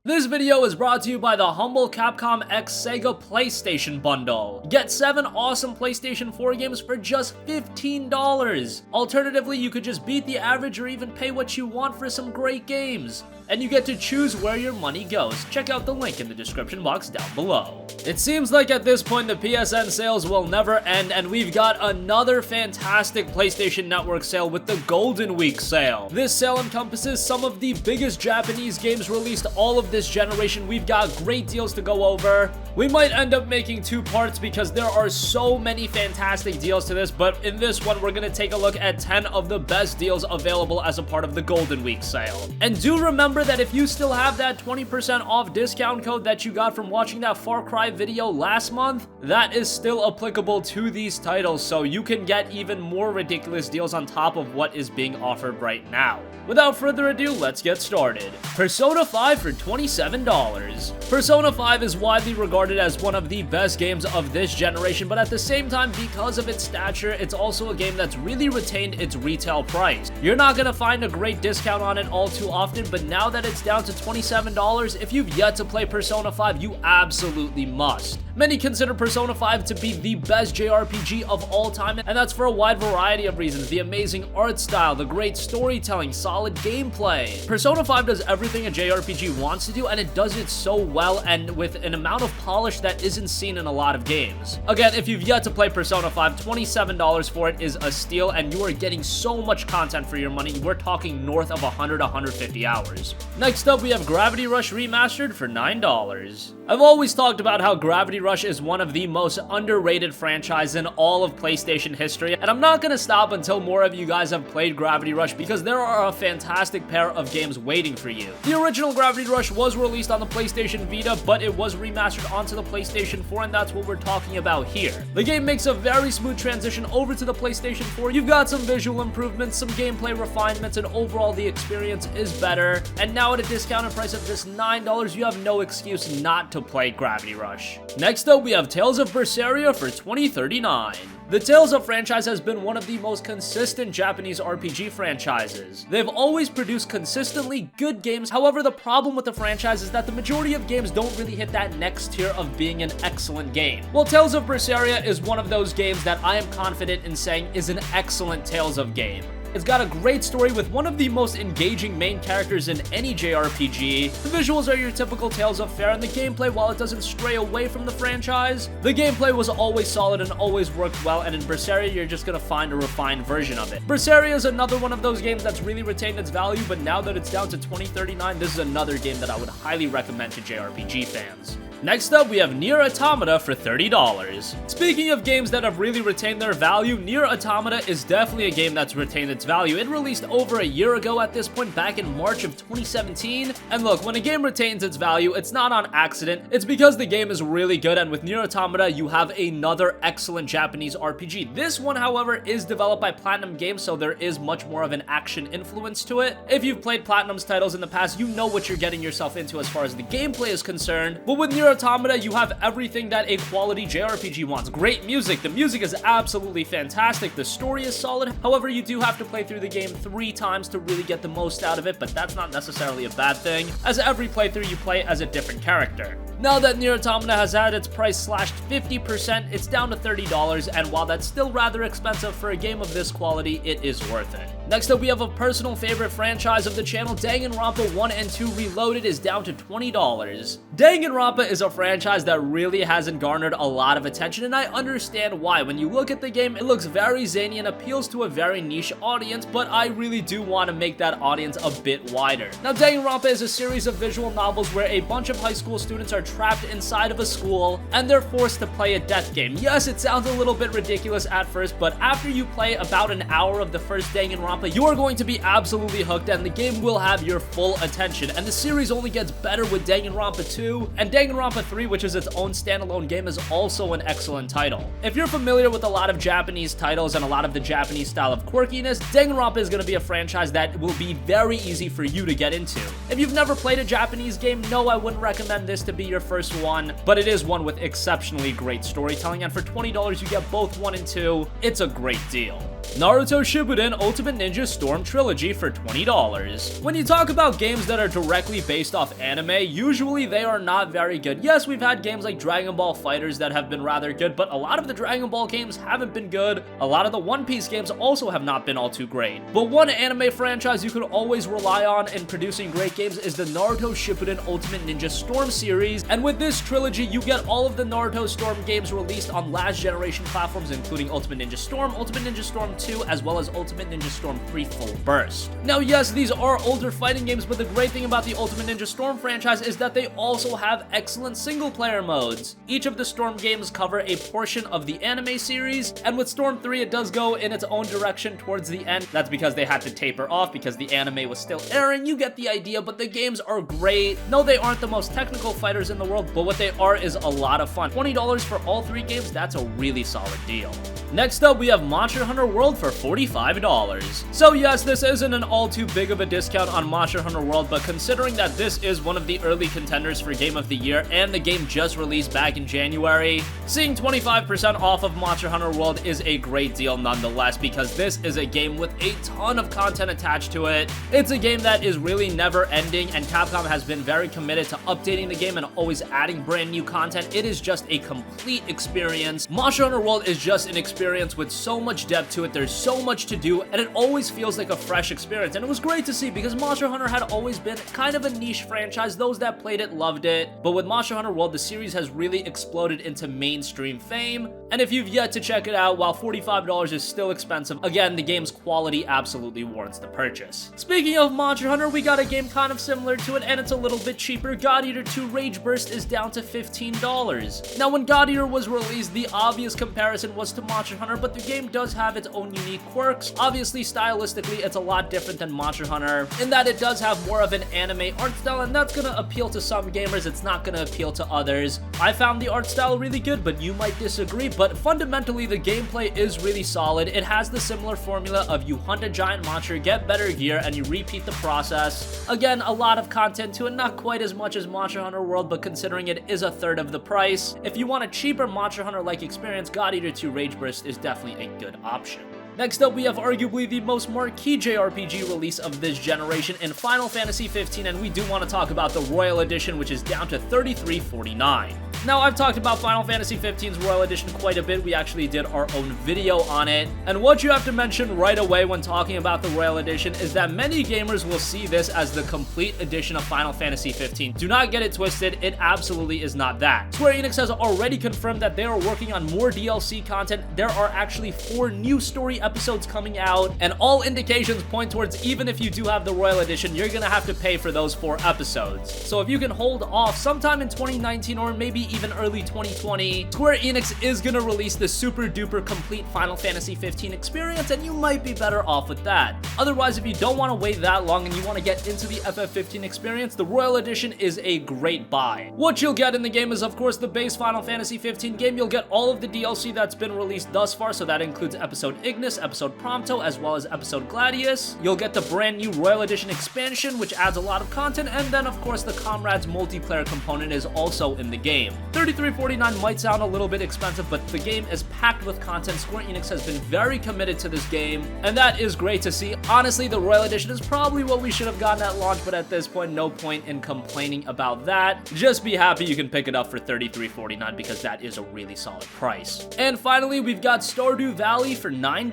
This video is brought to you by the humble Capcom X Sega PlayStation Bundle. Get 7 awesome PlayStation 4 games for just $15. Alternatively, you could just beat the average or even pay what you want for some great games. And you get to choose where your money goes. Check out the link in the description box down below. It seems like at this point the PSN sales will never end, and we've got another fantastic PlayStation Network sale with the Golden Week sale. This sale encompasses some of the biggest Japanese games released all of this generation. We've got great deals to go over. We might end up making 2 parts because there are so many fantastic deals to this, but in this one we're going to take a look at 10 of the best deals available as a part of the Golden Week sale. And do remember that if you still have that 20% off discount code that you got from watching that Far Cry video last month, that is still applicable to these titles, so you can get even more ridiculous deals on top of what is being offered right now. Without further ado, let's get started. Persona 5 for $27. Persona 5 is widely regarded as one of the best games of this generation, but at the same time, because of its stature, it's also a game that's really retained its retail price. You're not gonna find a great discount on it all too often, but now that it's down to $27, if you've yet to play Persona 5, you absolutely must. Many consider Persona 5 to be the best JRPG of all time, and that's for a wide variety of reasons. The amazing art style, the great storytelling, solid gameplay. Persona 5 does everything a JRPG wants to do, and it does it so well and with an amount of polish that isn't seen in a lot of games. Again, if you've yet to play Persona 5, $27 for it is a steal, and you are getting so much content for your money. We're talking north of 150 hours. Next up, we have Gravity Rush Remastered for $9. I've always talked about how Gravity Rush is one of the most underrated franchises in all of PlayStation history, and I'm not gonna stop until more of you guys have played Gravity Rush because there are a fantastic pair of games waiting for you. The original Gravity Rush was released on the PlayStation Vita, but it was remastered onto the PlayStation 4, and that's what we're talking about here. The game makes a very smooth transition over to the PlayStation 4. You've got some visual improvements, some gameplay refinements, and overall the experience is better. And now at a discounted price of just $9, you have no excuse not to play Gravity Rush. Next up, we have Tales of Berseria for $20.39. The Tales of franchise has been one of the most consistent Japanese RPG franchises. They've always produced consistently good games. However, the problem with the franchise is that the majority of games don't really hit that next tier of being an excellent game. Well, Tales of Berseria is one of those games that I am confident in saying is an excellent Tales of game. It's got a great story with one of the most engaging main characters in any JRPG. The visuals are your typical Tales of fare, and the gameplay, while it doesn't stray away from the franchise, the gameplay was always solid and always worked well, and in Berseria, you're just gonna find a refined version of it. Berseria is another one of those games that's really retained its value, but now that it's down to $20.39, this is another game that I would highly recommend to JRPG fans. Next up, we have Nier Automata for $30. Speaking of games that have really retained their value, Nier Automata is definitely a game that's retained its value. It released over a year ago at this point, back in March of 2017. And look, when a game retains its value, it's not on accident. It's because the game is really good, and with Nier Automata, you have another excellent Japanese RPG. This one, however, is developed by Platinum Games, so there is much more of an action influence to it. If you've played Platinum's titles in the past, you know what you're getting yourself into as far as the gameplay is concerned. But with Nier Automata, you have everything that a quality JRPG wants. Great music. The music is absolutely fantastic. The story is solid. However, you do have to play through the game 3 times to really get the most out of it, but that's not necessarily a bad thing, as every playthrough you play as a different character. Now that Nier Automata has had its price slashed 50%, it's down to $30, and while that's still rather expensive for a game of this quality, it is worth it. Next up, we have a personal favorite franchise of the channel. Danganronpa 1 and 2 Reloaded is down to $20. Danganronpa is a franchise that really hasn't garnered a lot of attention, and I understand why. When you look at the game, it looks very zany and appeals to a very niche audience, but I really do want to make that audience a bit wider. Now, Danganronpa is a series of visual novels where a bunch of high school students are trapped inside of a school, and they're forced to play a death game. Yes, it sounds a little bit ridiculous at first, but after you play about an hour of the first Danganronpa, you are going to be absolutely hooked, and the game will have your full attention. And the series only gets better with Danganronpa 2, and Danganronpa 3, which is its own standalone game, is also an excellent title. If you're familiar with a lot of Japanese titles and a lot of the Japanese style of quirkiness, Danganronpa is going to be a franchise that will be very easy for you to get into. If you've never played a Japanese game, no, I wouldn't recommend this to be your first one, but it is one with exceptionally great storytelling, and for $20 you get both 1 and 2. It's a great deal. Naruto Shippuden Ultimate Ninja Storm Trilogy for $20. When you talk about games that are directly based off anime, usually they are not very good. Yes, we've had games like Dragon Ball FighterZ that have been rather good, but a lot of the Dragon Ball games haven't been good. A lot of the One Piece games also have not been all too great. But one anime franchise you could always rely on in producing great games is the Naruto Shippuden Ultimate Ninja Storm series, and with this trilogy, you get all of the Naruto Storm games released on last generation platforms, including Ultimate Ninja Storm, Ultimate Ninja Storm 2, as well as Ultimate Ninja Storm 3 Full Burst. Now, yes, these are older fighting games, but the great thing about the Ultimate Ninja Storm franchise is that they also have excellent single-player modes. Each of the Storm games cover a portion of the anime series, and with Storm 3, it does go in its own direction towards the end. That's because they had to taper off because the anime was still airing. You get the idea, but the games are great. No, they aren't the most technical fighters in the world, but what they are is a lot of fun. $20 for all 3 games, that's a really solid deal. Next up, we have Monster Hunter World for $45. So yes, this isn't an all too big of a discount on Monster Hunter World, but considering that this is one of the early contenders for Game of the Year and the game just released back in January, seeing 25% off of Monster Hunter World is a great deal nonetheless, because this is a game with a ton of content attached to it. It's a game that is really never ending, and Capcom has been very committed to updating the game and always adding brand new content. It is just a complete experience. Monster Hunter World is just an experience with so much depth to it. There's so much to do, and it always feels like a fresh experience, and it was great to see because Monster Hunter had always been kind of a niche franchise. Those that played it loved it, but with Monster Hunter World, the series has really exploded into mainstream fame, and if you've yet to check it out, while $45 is still expensive, again, the game's quality absolutely warrants the purchase. Speaking of Monster Hunter, we got a game kind of similar to it, and it's a little bit cheaper. God Eater 2 Rage Burst is down to $15. Now, when God Eater was released, the obvious comparison was to Monster Hunter, but the game does have its own unique quirks. Obviously, stylistically, it's a lot different than Monster Hunter in that it does have more of an anime art style, and that's gonna appeal to some gamers. It's not gonna appeal to others. I found the art style really good, but you might disagree. But fundamentally, the gameplay is really solid. It has the similar formula of you hunt a giant monster, get better gear, and you repeat the process. Again, a lot of content to it, not quite as much as Monster Hunter World, but considering it is a third of the price, if you want a cheaper Monster Hunter-like experience, God Eater 2 Rage Burst is definitely a good option. Next up, we have arguably the most marquee JRPG release of this generation in Final Fantasy 15, and we do want to talk about the Royal Edition, which is down to $33.49. Now, I've talked about Final Fantasy 15's Royal Edition quite a bit. We actually did our own video on it, and what you have to mention right away when talking about the Royal Edition is that many gamers will see this as the complete edition of Final Fantasy 15. Do not get it twisted, it absolutely is not that. Square Enix has already confirmed that they are working on more DLC content. There are actually 4 new story episodes coming out, and all indications point towards even if you do have the Royal Edition, you're gonna have to pay for those 4 episodes. So if you can hold off sometime in 2019 or maybe even early 2020, Square Enix is gonna release the super duper complete Final Fantasy 15 experience, and you might be better off with that. Otherwise, if you don't want to wait that long and you want to get into the FF15 experience, the Royal Edition is a great buy. What you'll get in the game is, of course, the base Final Fantasy 15 game. You'll get all of the DLC that's been released thus far, so that includes Episode Ignis, Episode Prompto, as well as Episode Gladius. You'll get the brand new Royal Edition expansion, which adds a lot of content, and then, of course, the Comrades multiplayer component is also in the game. $33.49 might sound a little bit expensive, but the game is packed with content. Square Enix has been very committed to this game, and that is great to see. Honestly, the Royal Edition is probably what we should have gotten at launch, but at this point, no point in complaining about that. Just be happy you can pick it up for $33.49 because that is a really solid price. And finally, we've got Stardew Valley for $9.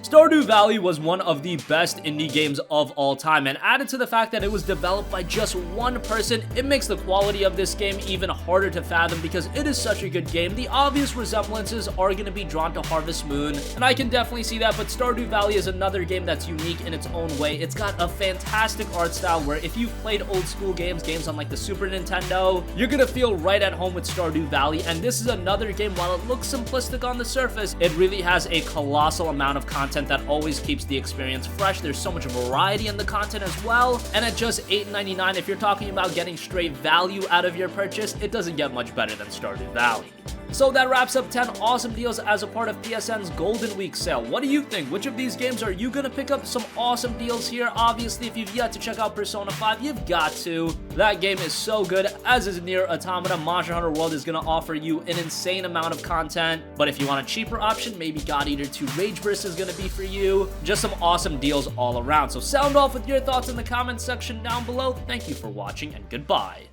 Stardew Valley was one of the best indie games of all time, and added to the fact that it was developed by just one person, it makes the quality of this game even harder to fathom because it is such a good game. The obvious resemblances are going to be drawn to Harvest Moon, and I can definitely see that, but Stardew Valley is another game that's unique in its own way. It's got a fantastic art style where if you've played old school games on like the Super Nintendo, you're going to feel right at home with Stardew Valley, and this is another game, while it looks simplistic on the surface, it really has a colossal amount of content that always keeps the experience fresh. There's so much variety in the content as well, and at just $8.99, if you're talking about getting straight value out of your purchase, it doesn't get much better than Stardew Valley. So that wraps up 10 awesome deals as a part of PSN's Golden Week sale. What do you think? Which of these games are you gonna pick up some awesome deals here? Obviously, if you've yet to check out Persona 5, you've got to. That game is so good, as is Nier Automata. Monster Hunter World is gonna offer you an insane amount of content, but if you want a cheaper option, maybe God Eater 2 Rage Burst is gonna be for you. Just some awesome deals all around. So sound off with your thoughts in the comments section down below. Thank you for watching, and goodbye.